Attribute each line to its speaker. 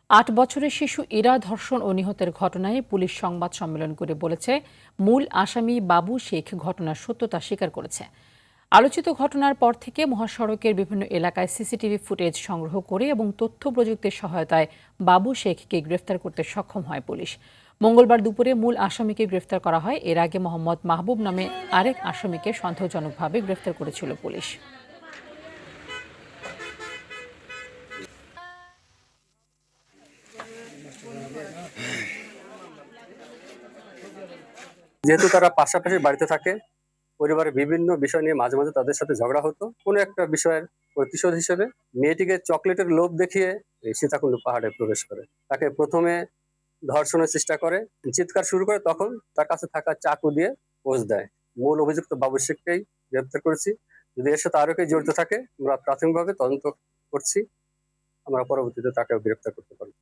Speaker 1: ৮ বছরের শিশু ইরা ধর্ষণ ও নিহতের ঘটনায় পুলিশ সংবাদ সম্মেলন করে বলেছে, মূল আসামি বাবু শেখ ঘটনার সত্যতা স্বীকার করেছে। আলোচিত ঘটনার পর থেকে মহাসড়কের বিভিন্ন এলাকায় সিসিটিভি ফুটেজ সংগ্রহ করে এবং তথ্য প্রযুক্তির সহায়তায় বাবু শেখকে গ্রেফতার করতে সক্ষম হয় পুলিশ। মঙ্গলবার দুপুরে মূল আসামিকে গ্রেফতার করা হয়। এর আগে মোহাম্মদ মাহবুব নামে আরেক আসামিকে সন্দেহজনকভাবে গ্রেফতার করেছিল পুলিশ।
Speaker 2: যেহেতু তারা পাশাপাশি বাড়িতে থাকে, পরিবারের বিভিন্ন বিষয় নিয়ে মাঝে মাঝে তাদের সাথে ঝগড়া হতো। কোনো একটা বিষয়ের প্রতিশোধ হিসেবে মেয়েটিকে চকলেটের লোভ দেখিয়ে এই সীতাকুণ্ড পাহাড়ে প্রবেশ করে। তাকে প্রথমে ধর্ষণের চেষ্টা করে, চিৎকার শুরু করে, তখন তার কাছে থাকা চাকু দিয়ে পোজ দেয়। মূল অভিযুক্ত বাবু শেখকেই গ্রেপ্তার করেছি। যদি এর সাথে আরো কেউ জড়িত থাকে, আমরা প্রাথমিকভাবে তদন্ত করছি। আমরা পরবর্তীতে তাকে গ্রেপ্তার করতে পারবো।